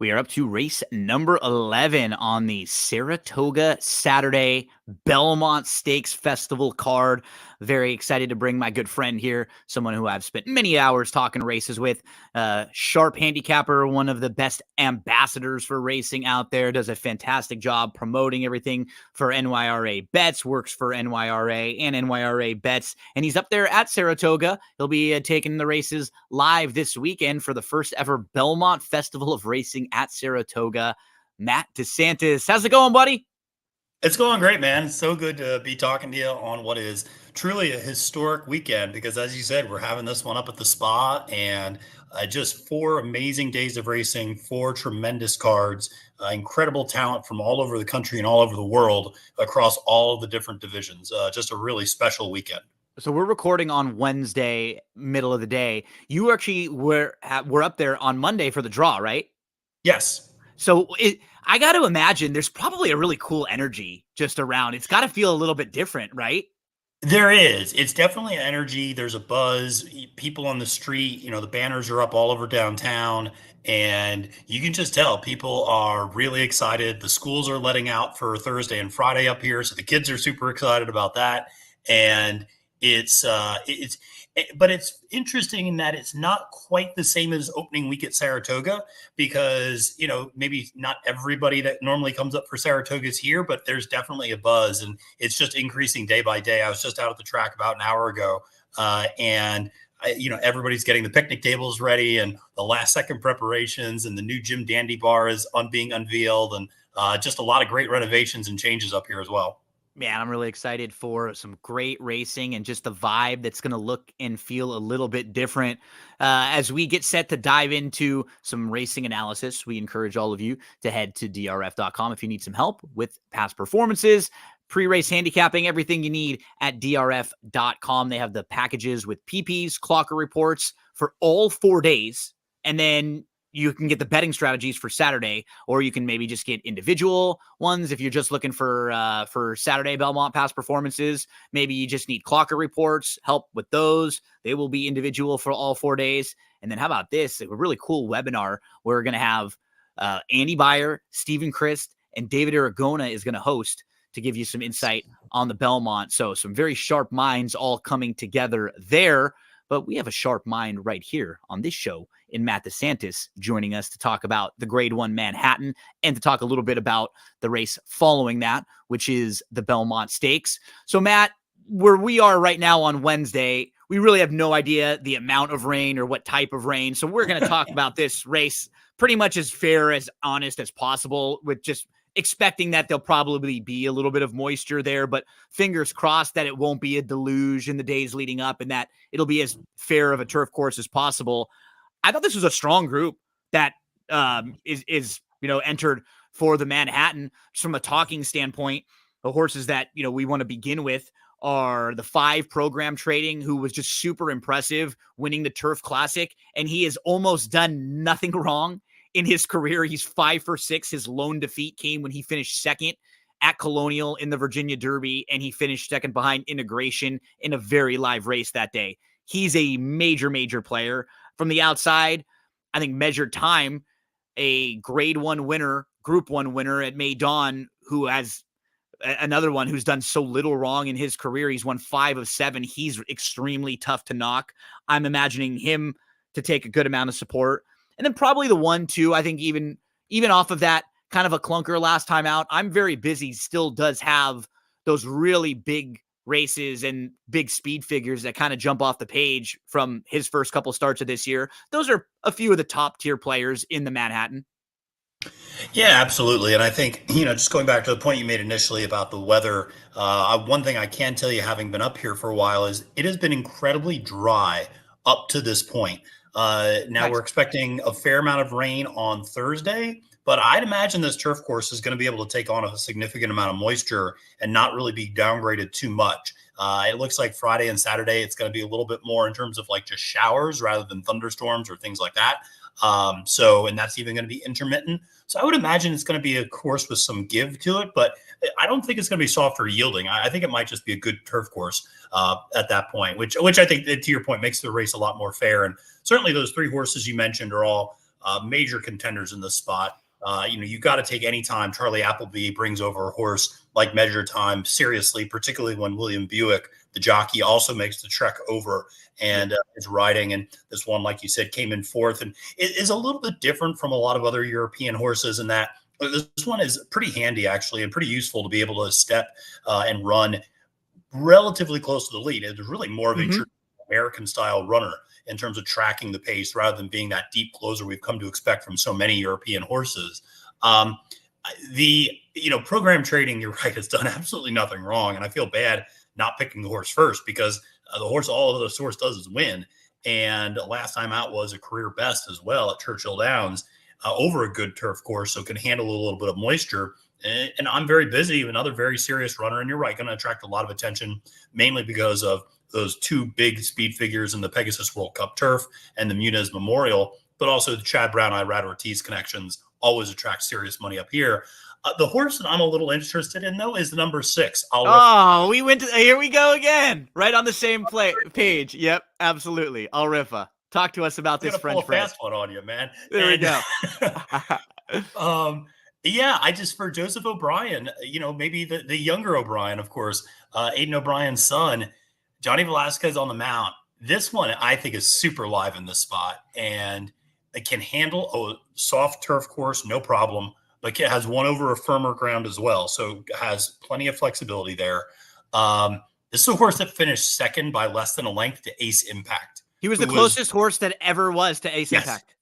We are up to race number 11 on the Saratoga Saturday Belmont Stakes Festival card. Very excited to bring my good friend here, someone who I've spent many hours talking races with. Sharp handicapper, one of the best ambassadors for racing out there, does a fantastic job promoting everything for NYRA Bets, works for NYRA and NYRA Bets, and he's up there at Saratoga. He'll be taking the races live this weekend for the first ever Belmont Festival of Racing at Saratoga. Matt DeSantis, how's it going, buddy? It's going great, man. It's so good to be talking to you on what is truly a historic weekend because, as you said, we're having this one up at the spa and just 4 amazing days of racing, 4 tremendous cards, incredible talent from all over the country and all over the world across all of the different divisions. Just a really special weekend. So we're recording on Wednesday, middle of the day. You actually were up there on Monday for the draw, right? Yes. So I got to imagine there's probably a really cool energy just around. It's got to feel a little bit different, right? There is. It's definitely energy. There's a buzz. People on the street, the banners are up all over downtown, and you can just tell people are really excited. The schools are letting out for Thursday and Friday up here, so the kids are super excited about that. And but it's interesting in that it's not quite the same as opening week at Saratoga because, maybe not everybody that normally comes up for Saratoga is here, but there's definitely a buzz and it's just increasing day by day. I was just out at the track about an hour ago and everybody's getting the picnic tables ready and the last second preparations and the new Jim Dandy bar is being unveiled and just a lot of great renovations and changes up here as well. Man, I'm really excited for some great racing and just the vibe that's going to look and feel a little bit different. As we get set to dive into some racing analysis, we encourage all of you to head to drf.com if you need some help with past performances, pre-race handicapping, everything you need at drf.com. They have the packages with PPs, clocker reports for all 4 days, and then you can get the betting strategies for Saturday, or you can maybe just get individual ones if you're just looking for Saturday Belmont past performances. Maybe you just need clocker reports, help with those. They will be individual for all 4 days. And then how about this? A really cool webinar. We're going to have Andy Beyer, Stephen Christ, and David Aragona is going to host to give you some insight on the Belmont. So some very sharp minds all coming together there. But we have a sharp mind right here on this show in Matt DeSantis joining us to talk about the Grade 1 Manhattan and to talk a little bit about the race following that, which is the Belmont Stakes. So, Matt, where we are right now on Wednesday, we really have no idea the amount of rain or what type of rain. So we're going to talk about this race pretty much as fair, as honest as possible, with just expecting that there'll probably be a little bit of moisture there, but fingers crossed that it won't be a deluge in the days leading up and that it'll be as fair of a turf course as possible. I thought this was a strong group that is entered for the Manhattan. Just from a talking standpoint, the horses that, we want to begin with are the 5 Program Trading, who was just super impressive, winning the Turf Classic, and he has almost done nothing wrong in his career. He's 5 for 6. His lone defeat came when he finished second at Colonial in the Virginia Derby, and he finished second behind Integration in a very live race that day. He's a major, major player. From the outside, I think Measured Time, a Grade 1 winner, Group 1 winner at May Dawn, who has another one who's done so little wrong in his career. He's won 5 of 7. He's extremely tough to knock. I'm imagining him to take a good amount of support. And then probably the 1-2, I think even off of that kind of a clunker last time out, I'm Very Busy still does have those really big races and big speed figures that kind of jump off the page from his first couple starts of this year. Those are a few of the top tier players in the Manhattan. Yeah, absolutely. And I think, just going back to the point you made initially about the weather, one thing I can tell you, having been up here for a while, is it has been incredibly dry up to this point. Now Nice. we're expecting a fair amount of rain on Thursday, but I'd imagine this turf course is going to be able to take on a significant amount of moisture and not really be downgraded too much. It looks like Friday and Saturday, it's going to be a little bit more in terms of like just showers rather than thunderstorms or things like that. And that's even going to be intermittent. So I would imagine it's going to be a course with some give to it, but I don't think it's going to be soft or yielding. I think it might just be a good turf course at that point, which I think, to your point, makes the race a lot more fair. And certainly those 3 horses you mentioned are all major contenders in this spot. You've got to take any time Charlie Appleby brings over a horse like Measure Time seriously, particularly when William Buick, the jockey, also makes the trek over and is riding. And this one, like you said, came in fourth, and it is a little bit different from a lot of other European horses in that this one is pretty handy, actually, and pretty useful to be able to step and run relatively close to the lead. It was really more of a true American style runner in terms of tracking the pace rather than being that deep closer we've come to expect from so many European horses. The program trading, you're right, has done absolutely nothing wrong. And I feel bad not picking the horse first because all of the horse does is win. And last time out was a career best as well at Churchill Downs over a good turf course. So can handle a little bit of moisture. And I'm very busy, another very serious runner. And you're right, going to attract a lot of attention, mainly because of those two big speed figures in the Pegasus World Cup turf and the Muniz Memorial, but also the Chad Brown, Irad Ortiz connections always attract serious money up here. The horse that I'm a little interested in, though, is the number 6. Here we go again. Right on the same page. Yep, absolutely. Alrifa. Talk to us about this French press. Fast one on you, man. There we go. For Joseph O'Brien, maybe the younger O'Brien, of course, Aiden O'Brien's son, Johnny Velasquez on the mount. This one I think is super live in this spot, and it can handle a soft turf course, no problem. But it has one over a firmer ground as well, so has plenty of flexibility there. This is a horse that finished second by less than a length to Ace Impact. He was the closest horse that ever was to Ace Impact.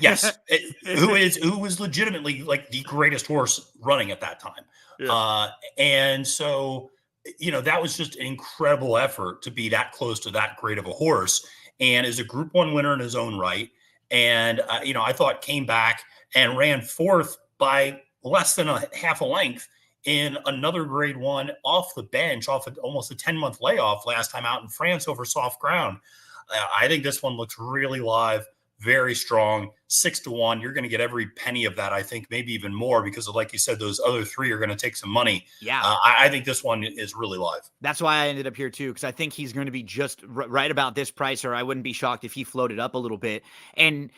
Yes, who was legitimately like the greatest horse running at that time. Yeah. And so, that was just an incredible effort to be that close to that great of a horse, and is a Group 1 winner in his own right. And, I thought came back and ran fourth by less than a half a length in another Grade 1 off the bench, off of almost a 10-month layoff last time out in France over soft ground. I think this one looks really live, very strong, 6-1. You're going to get every penny of that, I think, maybe even more, because like you said, those other three are going to take some money. Yeah. I think this one is really live. That's why I ended up here too, because I think he's going to be just right about this price, or I wouldn't be shocked if he floated up a little bit. And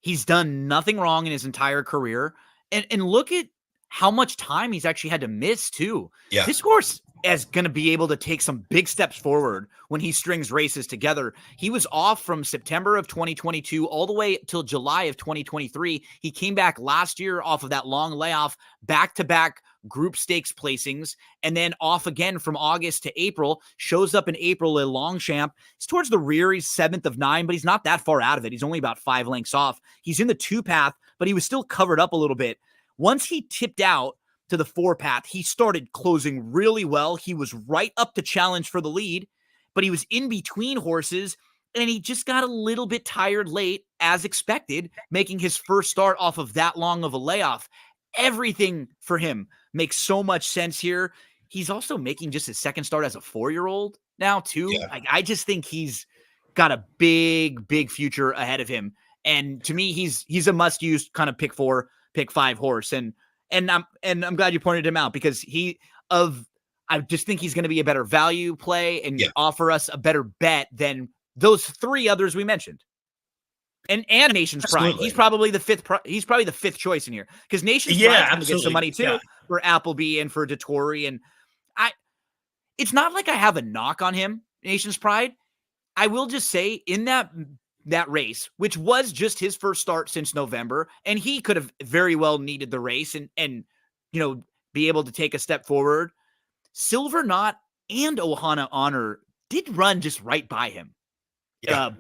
he's done nothing wrong in his entire career. And look at how much time he's actually had to miss too. Yeah. This horse is going to be able to take some big steps forward when he strings races together. He was off from September of 2022 all the way till July of 2023. He came back last year off of that long layoff, back-to-back group stakes placings, and then off again from August to April. Shows up in April at Longchamp. He's towards the rear. He's 7th of 9, but he's not that far out of it. He's only about 5 lengths off. He's in the 2 path, but he was still covered up a little bit. Once he tipped out to the 4 path, he started closing really well. He was right up to challenge for the lead, but he was in between horses, and he just got a little bit tired late, as expected, making his first start off of that long of a layoff. Everything for him makes so much sense here. He's also making just his second start as a 4-year-old now, too. Yeah. I just think he's got a big, big future ahead of him. And to me, he's a must-use kind of pick 4, pick 5 horse. And I'm glad you pointed him out, because I just think he's going to be a better value play and offer us a better bet than those 3 others we mentioned. And Nation's Pride. He's probably the 5th choice in here, because Nation's Pride going to get some money too for Appleby and for DeTore. And it's not like I have a knock on him, Nation's Pride. I will just say, in that race, which was just his first start since November, and he could have very well needed the race and be able to take a step forward. Silver Knot and Ohana Honor did run just right by him.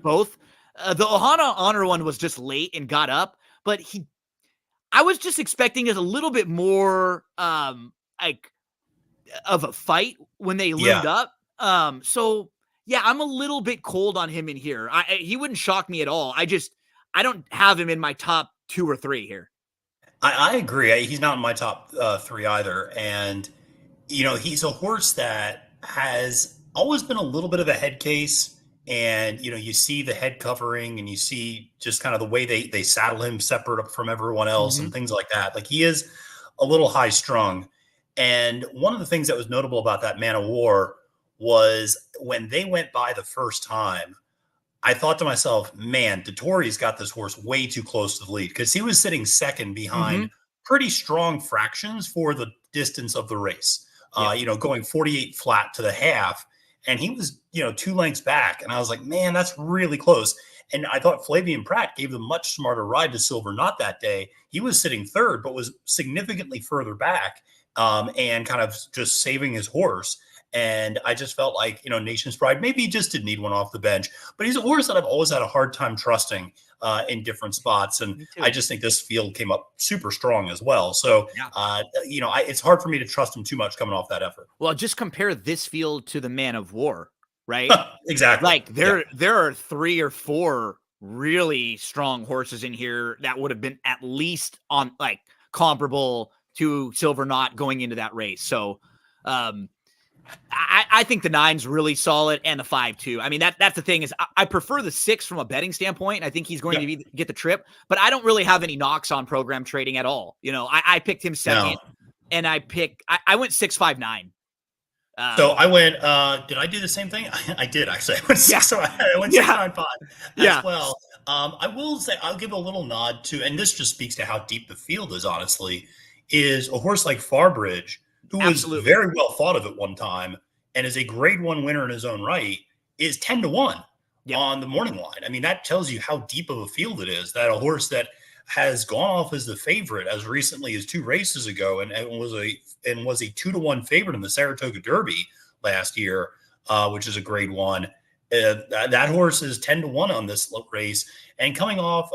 Both. The Ohana Honor one was just late and got up, but I was just expecting it a little bit more of a fight when they loomed up. So yeah, I'm a little bit cold on him in here. He wouldn't shock me at all. I don't have him in my top 2 or 3 here. I agree. He's not in my top 3 either. And, he's a horse that has always been a little bit of a head case. And, you see the head covering, and you see just kind of the way they saddle him separate from everyone else and things like that. Like, he is a little high strung. And one of the things that was notable about that Man of War was when they went by the first time, I thought to myself, man, Dettori's got this horse way too close to the lead because he was sitting second Mm-hmm. behind pretty strong fractions for the distance of the race. Yep. Going 48 flat to the half, and he was, 2 lengths back. And I was like, man, that's really close. And I thought Flavian Pratt gave the much smarter ride to Silver Knot that day. He was sitting third, but was significantly further back, and kind of just saving his horse. And I just felt like, Nation's Pride, maybe he just did need one off the bench, but he's a horse that I've always had a hard time trusting in different spots. And Me too. I just think this field came up super strong as well. So, Yeah. it's hard for me to trust him too much coming off that effort. Well, just compare this field to the Man of War, right? Exactly. Like there are 3 or 4 really strong horses in here that would have been at least on like comparable to Silver Knot going into that race. So, I think the 9's really solid and the 5 too. I mean, that's the thing is I prefer the 6 from a betting standpoint. I think he's going to get the trip, but I don't really have any knocks on program trading at all. I picked him second, and I went 6-5-9. So I went. Did I do the same thing? I did actually. I went 6-9-5 as well. I will say I'll give a little nod to, and this just speaks to how deep the field is. Honestly, is a horse like Farbridge, who was very well thought of at one time and is a Grade 1 winner in his own right, is 10-1 on the morning line. I mean, that tells you how deep of a field it is. That a horse that has gone off as the favorite as recently as 2 races ago, and was a 2-1 favorite in the Saratoga Derby last year, which is a Grade 1. That horse is 10-1 on this race, and coming off,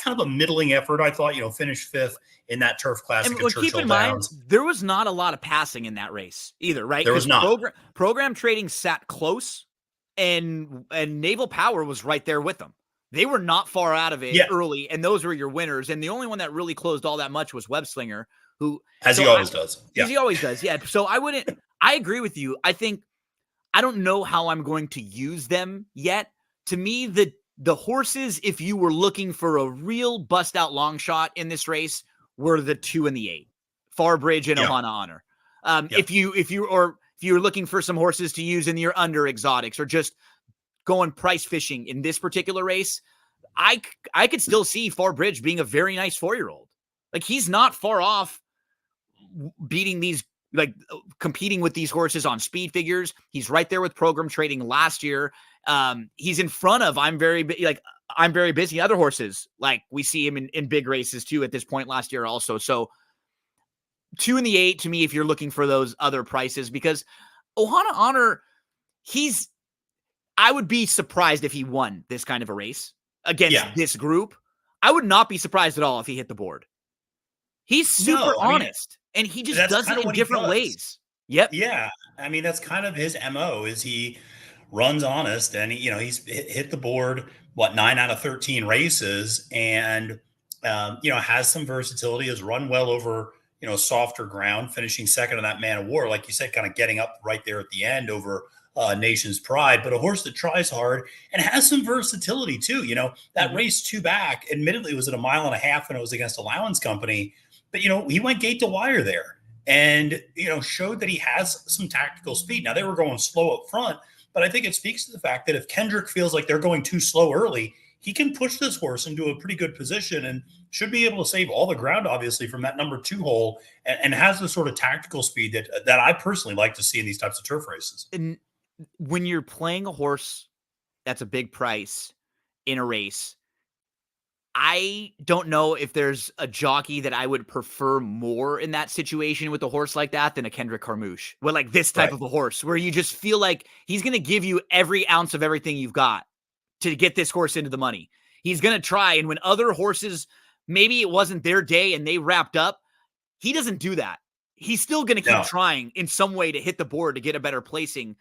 kind of a middling effort. I thought, finished 5th in that turf classic at Churchill keep in Downs. mind, there was not a lot of passing in that race either, right? There was not. Program trading sat close, and Naval Power was right there with them. They were not far out of it early, and those were your winners. And the only one that really closed all that much was Webslinger, who he always does. Yeah. He always does. Yeah. So I agree with you. I don't know how I'm going to use them yet. To me, the horses, if you were looking for a real bust out long shot in this race, were the 2 and the 8, Farbridge and Ohana Honor. If you're looking for some horses to use in your under exotics or just going price fishing in this particular race, I could still see Farbridge being a very nice 4-year-old. Like, he's not far off beating these, like competing with these horses on speed figures. He's right there with program trading last year. He's in front of I'm very busy other horses. Like, we see him in big races too at this point last year also. So 2 and the 8 to me, if you're looking for those other prices, because Ohana Honor, I would be surprised if he won this kind of a race against this group. I would not be surprised at all if he hit the board. He's super honest, and he just does it in different ways. Yep. Yeah. I mean, that's kind of his MO, is he runs honest, and he's hit the board, 9 out of 13 races, and, has some versatility, has run well over, softer ground, finishing second in that Man of War. Like you said, kind of getting up right there at the end over Nation's Pride, but a horse that tries hard and has some versatility too. That race 2 back, admittedly, was at 1.5 miles, and it was against Allowance Company, but he went gate to wire there and showed that he has some tactical speed. Now, they were going slow up front, but I think it speaks to the fact that if Kendrick feels like they're going too slow early, he can push this horse into a pretty good position and should be able to save all the ground, obviously, from that number 2 hole, and has the sort of tactical speed that I personally like to see in these types of turf races. And when you're playing a horse that's a big price in a race, I don't know if there's a jockey that I would prefer more in that situation with a horse like that than a Kendrick Carmouche. With like this type of a horse where you just feel like he's going to give you every ounce of everything you've got to get this horse into the money. He's going to try. And when other horses, maybe it wasn't their day and they wrapped up, he doesn't do that. He's still going to keep trying in some way to hit the board to get a better placing.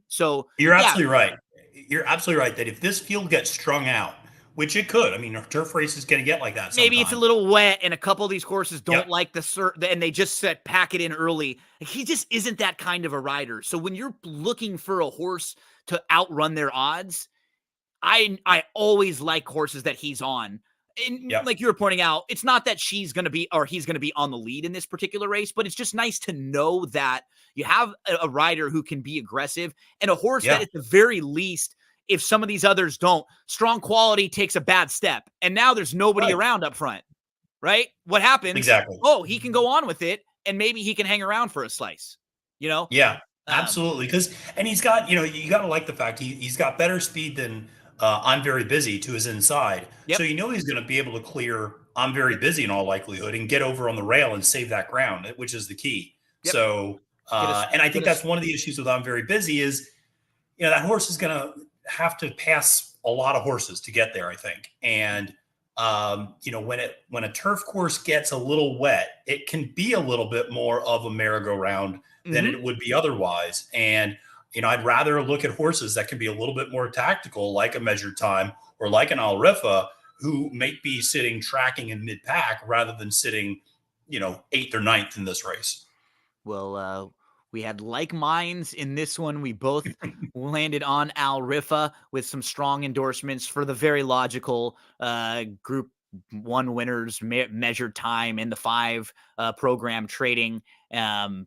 So you're absolutely right. You're absolutely right that if this field gets strung out, which it could, I mean, a turf race is going to get like that. Maybe it's a little wet, and a couple of these horses don't like and they just pack it in early. He just isn't that kind of a rider. So when you're looking for a horse to outrun their odds, I always like horses that he's on. And like you were pointing out, it's not that he's going to be on the lead in this particular race, but it's just nice to know that you have a rider who can be aggressive and a horse that at the very least if some of these others don't. Strong Quality takes a bad step, and now there's nobody around up front, right? What happens? Exactly. Oh, he can go on with it, and maybe he can hang around for a slice, you know? Yeah, absolutely. And he's got, you got to like the fact he's got better speed than I'm Very Busy to his inside. So Yep. he's going to be able to clear I'm Very Busy in all likelihood and get over on the rail and save that ground, which is the key. Yep. So, and I think that's one of the issues with I'm Very Busy is, that horse is going to have to pass a lot of horses to get there, I think. And, when a turf course gets a little wet, it can be a little bit more of a merry-go-round than it would be otherwise. And, I'd rather look at horses that can be a little bit more tactical, like a Measured Time or like an Al Rifa, who may be sitting tracking in mid-pack rather than sitting, 8th or 9th in this race. Well, we had like minds in this one. We both landed on Al Rifa with some strong endorsements for the very logical Group 1 winners, Measured Time, and the 5 program trading. And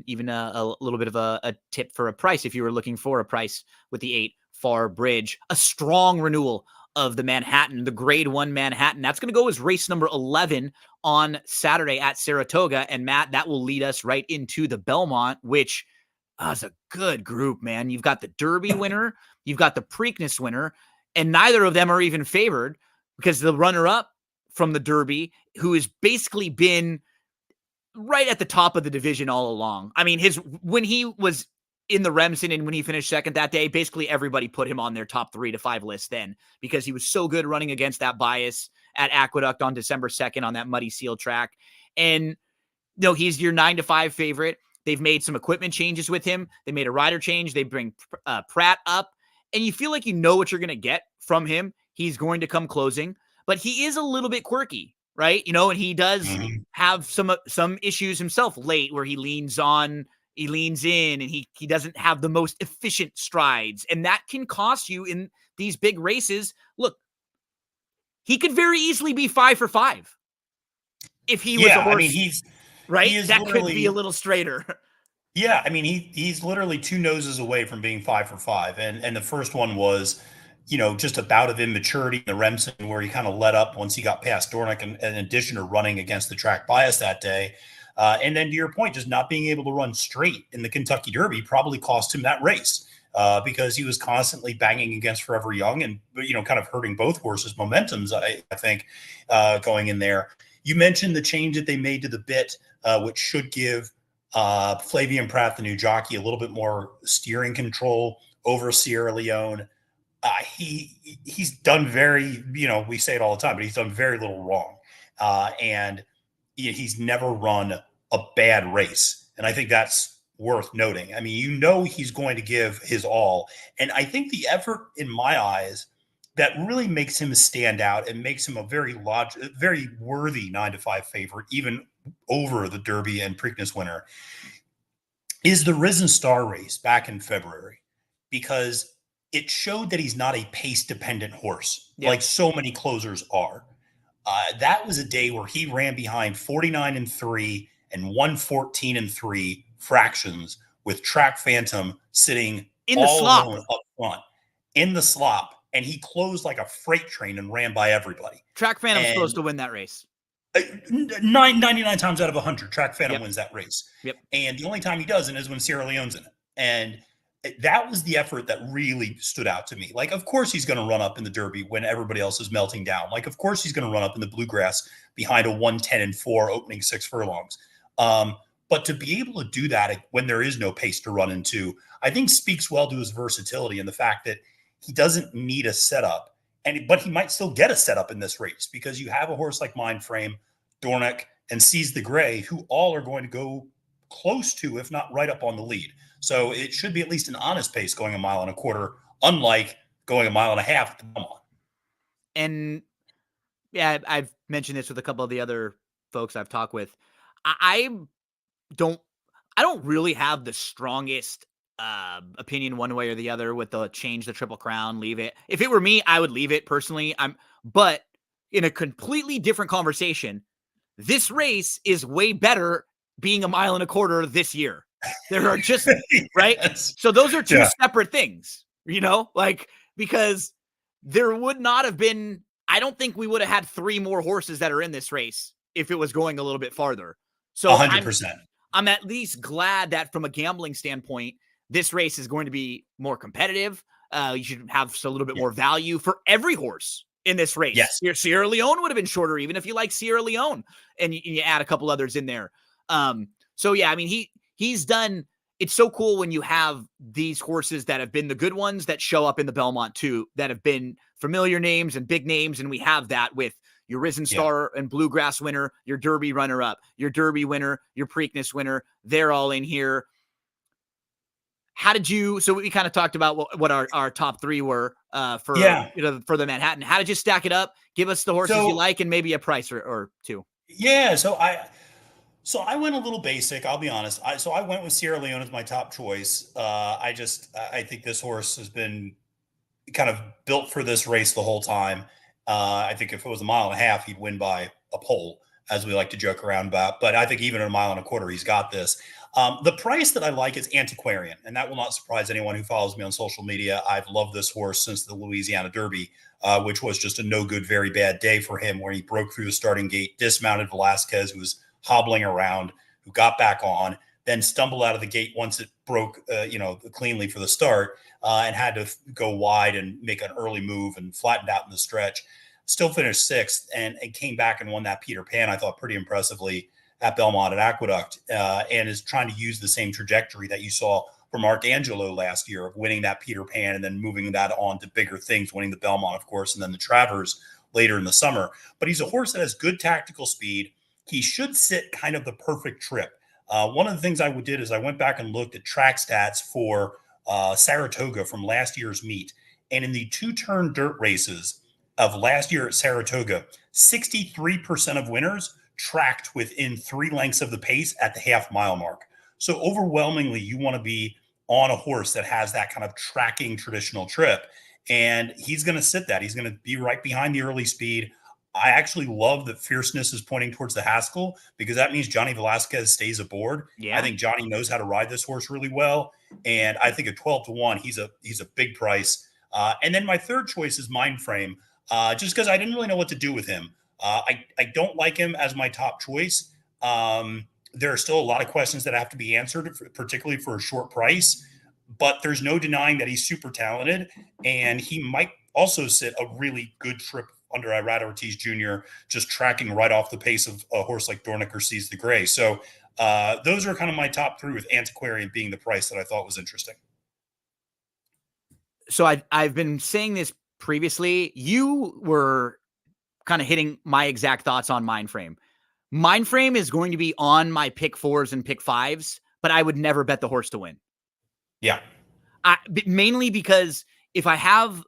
even a little bit of a tip for a price if you were looking for a price with the 8 Far Bridge. A strong renewal of the Manhattan, the Grade 1 Manhattan. That's going to go as race number 11 on Saturday at Saratoga. And Matt, that will lead us right into the Belmont, which is a good group, man. You've got the Derby winner, you've got the Preakness winner, and neither of them are even favored because the runner-up from the Derby, who has basically been right at the top of the division all along. I mean, when he was in the Remsen and when he finished second that day, basically everybody put him on their top 3 to 5 list then because he was so good running against that bias at Aqueduct on December 2nd on that muddy seal track. And he's your 9 to 5 favorite. They've made some equipment changes with him. They made a rider change. They bring Pratt up, and you feel like you know what you're going to get from him. He's going to come closing, but he is a little bit quirky, right? And he does have some issues himself late where he leans in, and he doesn't have the most efficient strides, and that can cost you in these big races. Look, he could very easily be 5 for 5 if he was a horse. I mean, he's right. That could be a little straighter. Yeah, I mean, he's literally 2 noses away from being 5 for 5, and the first one was, just a bout of immaturity in the Remsen where he kind of let up once he got past Dornick, in addition to running against the track bias that day. And then to your point, just not being able to run straight in the Kentucky Derby probably cost him that race because he was constantly banging against Forever Young and, kind of hurting both horses' momentums, I think, going in there. You mentioned the change that they made to the bit, which should give Flavien Prat, the new jockey, a little bit more steering control over Sierra Leone. He's done very, we say it all the time, but he's done very little wrong. And he's never run a bad race. And I think that's worth noting. I mean, he's going to give his all. And I think the effort in my eyes that really makes him stand out and makes him a very worthy 9 to 5 favorite, even over the Derby and Preakness winner, is the Risen Star race back in February, because it showed that he's not a pace-dependent horse like so many closers are. That was a day where he ran behind 49-3 and 114-3 fractions with Track Phantom sitting in the slop alone up front in the slop, and he closed like a freight train and ran by everybody. Track Phantom's supposed to win that race. 99 times out of 100, Track Phantom wins that race. Yep. And the only time he doesn't is when Sierra Leone's in it. And that was the effort that really stood out to me. Like, of course he's going to run up in the Derby when everybody else is melting down. Like, of course he's going to run up in the Bluegrass behind a 110-4 opening 6 furlongs. But to be able to do that when there is no pace to run into, I think speaks well to his versatility and the fact that he doesn't need a setup. But he might still get a setup in this race because you have a horse like Mindframe, Dornick, and Seize the Gray, who all are going to go close to, if not right up on the lead. So it should be at least an honest pace going 1.25 miles, unlike going 1.5 miles at the Belmont. And yeah, I've mentioned this with a couple of the other folks I've talked with. I don't really have the strongest opinion one way or the other with the change the Triple Crown, leave it. If it were me, I would leave it personally. But in a completely different conversation, this race is way better being 1.25 miles this year. There are just right. Yes. So those are two separate things, like because there would not have been, I don't think we would have had 3 more horses that are in this race if it was going a little bit farther. So 100%. I'm at least glad that from a gambling standpoint, this race is going to be more competitive. You should have a little bit more value for every horse in this race. Yes. Sierra Leone would have been shorter, even if you like Sierra Leone and you add a couple others in there. So yeah, I mean, he's done. It's so cool when you have these horses that have been the good ones that show up in the Belmont too, that have been familiar names and big names. And we have that with your Risen Star and Bluegrass winner, your Derby runner-up, your Derby winner, your Preakness winner. They're all in here. How did you, so we kind of talked about what our top 3 were for the Manhattan. How did you stack it up? Give us the horses you like and maybe a price or 2. Yeah. So I went a little basic. I'll be honest. I went with Sierra Leone as my top choice. I think this horse has been kind of built for this race the whole time. I think if it was a mile and a half, he'd win by a pole, as we like to joke around about. But I think even at a mile and a quarter, he's got this. The price that I like is Antiquarian, and that will not surprise anyone who follows me on social media. I've loved this horse since the Louisiana Derby, which was just a no good, very bad day for him, where he broke through the starting gate, dismounted Velasquez, who was hobbling around, who got back on, then stumbled out of the gate once it broke, cleanly for the start, and had to go wide and make an early move and flattened out in the stretch. Still finished 6th and came back and won that Peter Pan, I thought, pretty impressively at Belmont at Aqueduct, and is trying to use the same trajectory that you saw from Arcangelo last year of winning that Peter Pan and then moving that on to bigger things, winning the Belmont, of course, and then the Travers later in the summer. But he's a horse that has good tactical speed. He should sit kind of the perfect trip. One of the things I did is I went back and looked at track stats for Saratoga from last year's meet. And in the 2-turn dirt races of last year at Saratoga, 63% of winners tracked within 3 lengths of the pace at the half-mile mark. So overwhelmingly, you want to be on a horse that has that kind of tracking traditional trip. And he's going to sit that. He's going to be right behind the early speed. I actually love that Fierceness is pointing towards the Haskell, because that means Johnny Velasquez stays aboard. Yeah. I think Johnny knows how to ride this horse really well. And I think at 12-1, he's a big price. And then my third choice is Mindframe, just because I didn't really know what to do with him. I don't like him as my top choice. There are still a lot of questions that have to be answered, particularly for a short price. But there's no denying that he's super talented, and he might also sit a really good trip under Irad Ortiz Jr., just tracking right off the pace of a horse like Dornicker Sees the Gray. So those are kind of my top 3, with Antiquarian being the price that I thought was interesting. So I've been saying this previously. You were kind of hitting my exact thoughts on Mindframe. Mindframe is going to be on my pick 4s and pick 5s, but I would never bet the horse to win. Yeah. Mainly because if I have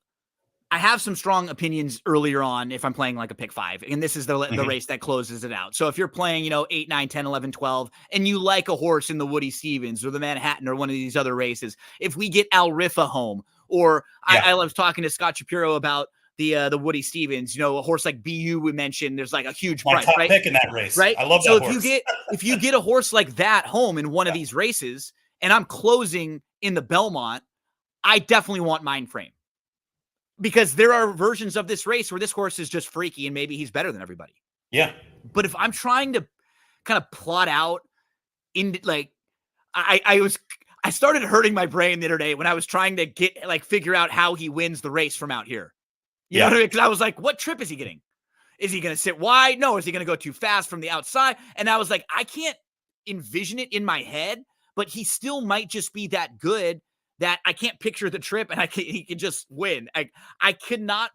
some strong opinions earlier on if I'm playing like a pick 5, and this is the race that closes it out. So if you're playing, 8, 9, 10, 11, 12, and you like a horse in the Woody Stevens or the Manhattan or one of these other races, if we get Al Rifa home, or I was talking to Scott Shapiro about the Woody Stevens, a horse like BU we mentioned, there's like a huge my price, top right? pick in that race. Right. I love so that horse. if you get a horse like that home in one of these races, and I'm closing in the Belmont, I definitely want Mindframe. Because there are versions of this race where this horse is just freaky and maybe he's better than everybody. Yeah. But if I'm trying to kind of plot out I started hurting my brain the other day when I was trying to figure out how he wins the race from out here. You know what I mean? Because I was like, what trip is he getting? Is he going to sit wide? No. Is he going to go too fast from the outside? And I was like, I can't envision it in my head, but he still might just be that good that I can't picture the trip and he can just win. I could not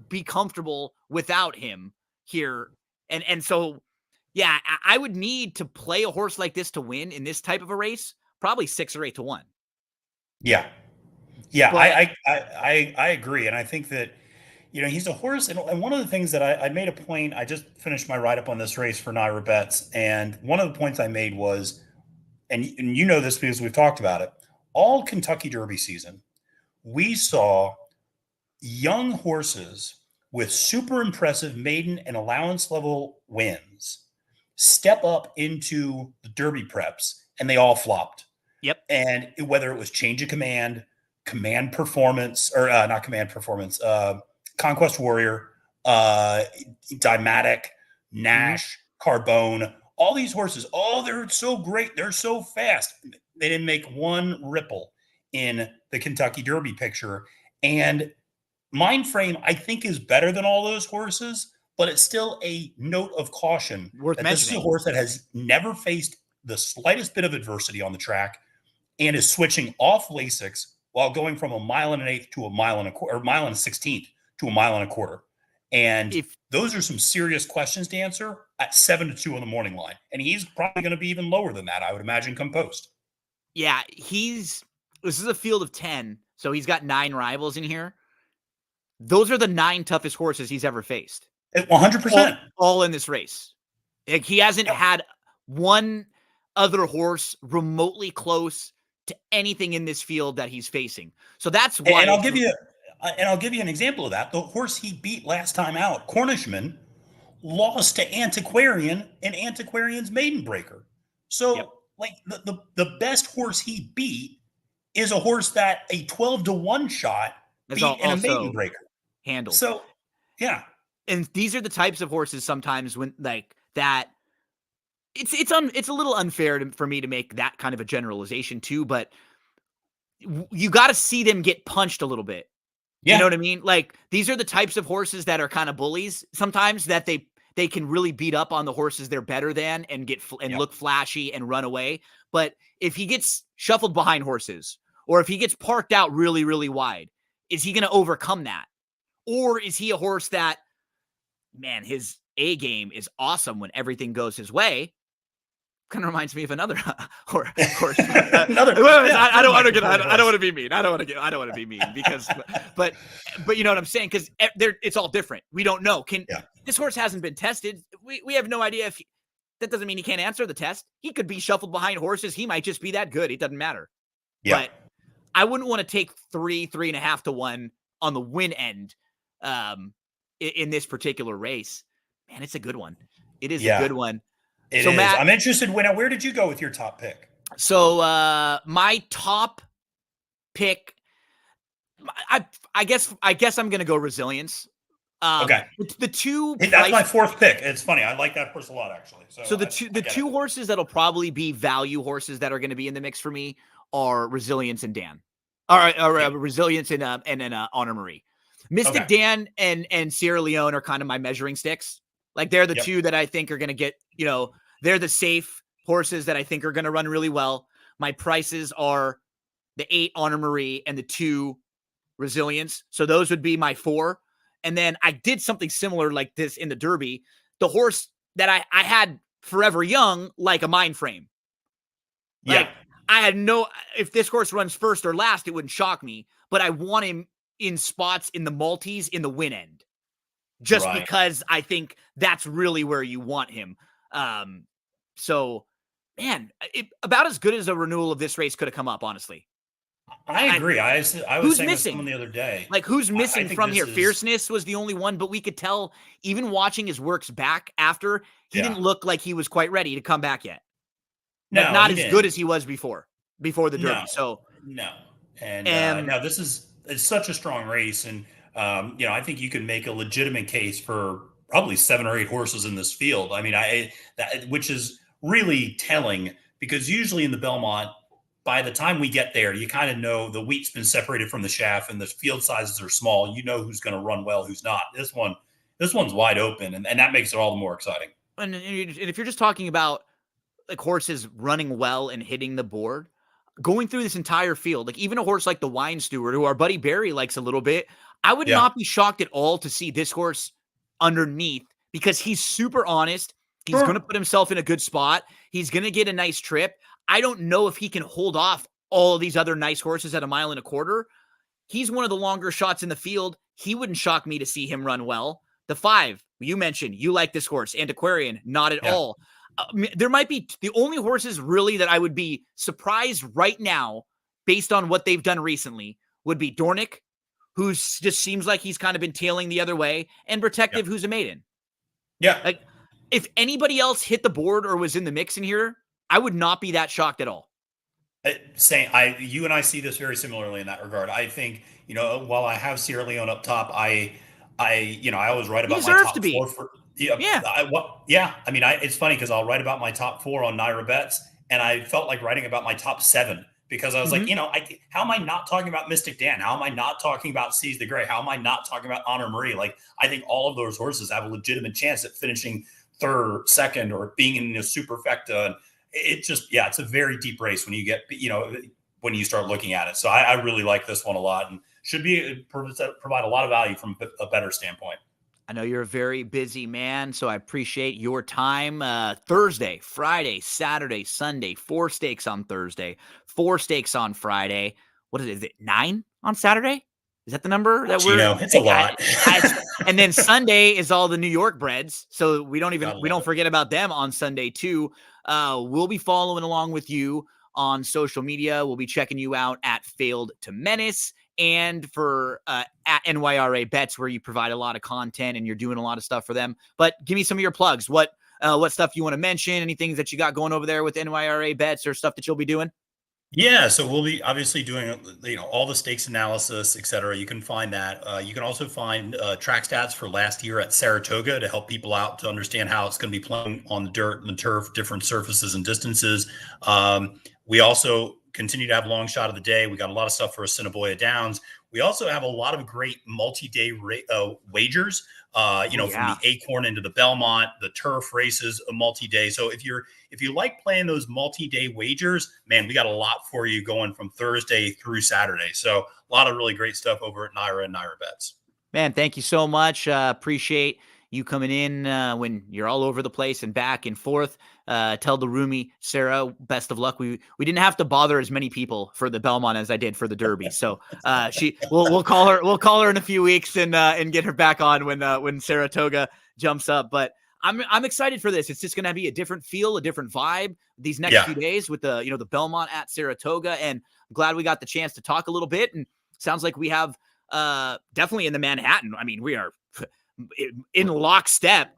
be comfortable without him here. And so, yeah, I would need to play a horse like this to win in this type of a race, probably 6 or 8-1. Yeah. Yeah. But, I agree. And I think that, he's a horse. And one of the things that I made a point, I just finished my write-up on this race for Naira Bets. And one of the points I made was, and you know this because we've talked about it, all Kentucky Derby season, we saw young horses with super impressive maiden and allowance level wins step up into the Derby preps, and they all flopped. Yep. And whether it was change of command, Command Performance, or not Command Performance, Conquest Warrior, Dymatic, Nash, Carbone, all these horses, they're so great. They're so fast. They didn't make one ripple in the Kentucky Derby picture. And Mindframe, I think, is better than all those horses, but it's still a note of caution Worth that mentioning. This is a horse that has never faced the slightest bit of adversity on the track and is switching off Lasix while going from 1 1/8 to 1 1/4, or 1 1/16 to 1 1/4. And those are some serious questions to answer at 7-2 on the morning line. And he's probably going to be even lower than that, I would imagine, come post. Yeah, this is a field of 10, so he's got 9 rivals in here. Those are the 9 toughest horses he's ever faced. 100%. All in this race. Like, he hasn't had one other horse remotely close to anything in this field that he's facing. So that's why. And I'll give you an example of that. The horse he beat last time out, Cornishman, lost to Antiquarian in Antiquarian's Maiden Breaker. So like the best horse he beat is a horse that a 12-1 shot beat in a Maiden Breaker. Handled. So yeah. And these are the types of horses sometimes when like that. It's a little unfair for me to make that kind of a generalization too, but you got to see them get punched a little bit. Yeah. You know what I mean? Like, these are the types of horses that are kind of bullies sometimes, that they can really beat up on the horses they're better than and look flashy and run away. But if he gets shuffled behind horses, or if he gets parked out really, really wide, is he going to overcome that? Or is he a horse that, man, his A game is awesome when everything goes his way? Kind of reminds me of another horse. I don't want to be mean. I don't want to be mean because, but you know what I'm saying? Because it's all different. We don't know. This horse hasn't been tested. We have no idea if that doesn't mean he can't answer the test. He could be shuffled behind horses. He might just be that good. It doesn't matter. Yeah. But I wouldn't want to take 3.5 to 1 on the win end in this particular race. Man, it's a good one. It is a good one. It is. Matt, I'm interested. Where did you go with your top pick? So my top pick, I guess I'm going to go Resilience. Okay. The two. That's my 4th pick. It's funny. I like that horse a lot, actually. So the two horses that'll probably be value horses that are going to be in the mix for me are Resilience and Dan. All right, Resilience and Honor Marie. Mystic Dan and Sierra Leone are kind of my measuring sticks. Like, they're the two that I think are going to get, they're the safe horses that I think are going to run really well. My prices are the 8 Honor Marie and the 2 Resilience. So those would be my 4. And then I did something similar like this in the Derby. The horse that I had Forever Young, like a Mindframe. Like, I had if this horse runs first or last, it wouldn't shock me. But I want him in spots in the multis in the win end. Just because I think that's really where you want him. So, man, about as good as a renewal of this race could have come up, honestly. I agree. I was saying with someone the other day. Like, who's missing from here? Fierceness was the only one, but we could tell, even watching his works back after, he didn't look like he was quite ready to come back yet. No, not as good as he was before the Derby. No, so no, and no, it's such a strong race, and I think you can make a legitimate case for probably 7 or 8 horses in this field. I mean, which is really telling, because usually in the Belmont, by the time we get there, you kind of know the wheat's been separated from the chaff and the field sizes are small. You know who's going to run well, who's not. This one's wide open, and that makes it all the more exciting. And if you're just talking about like horses running well and hitting the board, going through this entire field, like even a horse like the Wine Steward, who our buddy Barry likes a little bit, I would not be shocked at all to see this horse underneath, because he's super honest. He's going to put himself in a good spot. He's going to get a nice trip. I don't know if he can hold off all of these other nice horses at 1 1/4. He's one of the longer shots in the field. He wouldn't shock me to see him run well. The 5, you mentioned, you like this horse, Antiquarian, not at all. There might be the only horses really that I would be surprised right now, based on what they've done recently, would be Dornick, who just seems like he's kind of been tailing the other way, and Protective, who's a maiden. Yeah. Like, if anybody else hit the board or was in the mix in here, I would not be that shocked at all. You and I see this very similarly in that regard. I think, while I have Sierra Leone up top, I always write He about my deserves to top four be. for, yeah, Yeah. yeah. I mean, it's funny because I'll write about my top four on Naira Bets, and I felt like writing about my top seven because I was like, Hmm. how am I not talking about Mystic Dan? How am I not talking about Seize the Gray? How am I not talking about Honor Marie? Like, I think all of those horses have a legitimate chance at finishing third, second, or being in a superfecta. And it just, yeah, it's a very deep race when you get, when you start looking at it. So I really like this one a lot and should be provide a lot of value from a better standpoint. I know you're a very busy man, so I appreciate your time. Thursday, Friday, Saturday, Sunday, 4 stakes on Thursday, 4 stakes on Friday. What is it? Is it 9 on Saturday? Is that the number that we're It's a lot. and then Sunday is all the New York breds. So we don't it. forget about them on Sunday too. We'll be following along with you on social media. We'll be checking you out at Failed to Menace and for at NYRA Bets, where you provide a lot of content and you're doing a lot of stuff for them. But give me some of your plugs. What stuff you want to mention? Any things that you got going over there with NYRA Bets or stuff that you'll be doing? Yeah, so we'll be obviously doing all the stakes analysis, et cetera. You can find that. You can also find track stats for last year at Saratoga to help people out to understand how it's going to be playing on the dirt and the turf, different surfaces and distances. We also continue to have long shot of the day. We got a lot of stuff for Assiniboia Downs. We also have a lot of great multi-day wagers. From the Acorn into the Belmont, the turf races, a multi-day. So if you like playing those multi-day wagers, man, we got a lot for you going from Thursday through Saturday. So a lot of really great stuff over at Naira and Naira Bets. Man, thank you so much. Appreciate you coming in when you're all over the place and back and forth. Tell the roomie Sarah, best of luck. We didn't have to bother as many people for the Belmont as I did for the Derby. So we'll call her in a few weeks and get her back on when Saratoga jumps up. But I'm excited for this. It's just going to be a different feel, a different vibe these next few days with the Belmont at Saratoga, and I'm glad we got the chance to talk a little bit. And sounds like we have definitely in the Manhattan. I mean, we are in lockstep,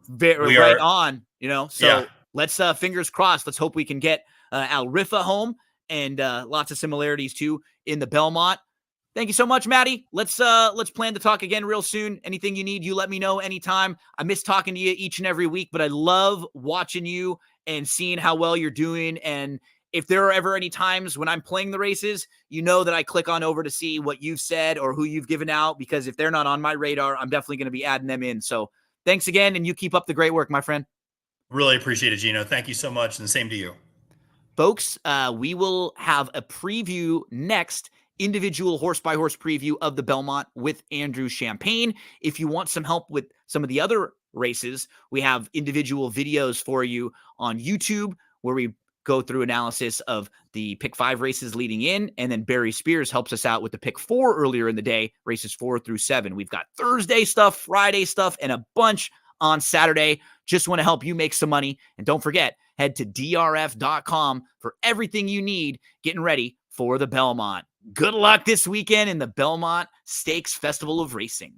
on. So let's fingers crossed. Let's hope we can get Al Rifa home and lots of similarities too in the Belmont. Thank you so much, Maddie. Let's plan to talk again real soon. Anything you need, you let me know anytime. I miss talking to you each and every week, but I love watching you and seeing how well you're doing. And if there are ever any times when I'm playing the races, you know that I click on over to see what you've said or who you've given out, because if they're not on my radar, I'm definitely going to be adding them in. So thanks again, and you keep up the great work, my friend. Really appreciate it, Gino. Thank you so much, and same to you. Folks, we will have a preview next, individual horse-by-horse preview of the Belmont with Andrew Champagne. If you want some help with some of the other races, we have individual videos for you on YouTube where we go through analysis of the pick 5 races leading in, and then Barry Spears helps us out with the pick 4 earlier in the day, races 4 through 7. We've got Thursday stuff, Friday stuff, and a bunch on Saturday. Just want to help you make some money. And don't forget, head to drf.com for everything you need getting ready for the Belmont. Good luck this weekend in the Belmont Stakes Festival of Racing.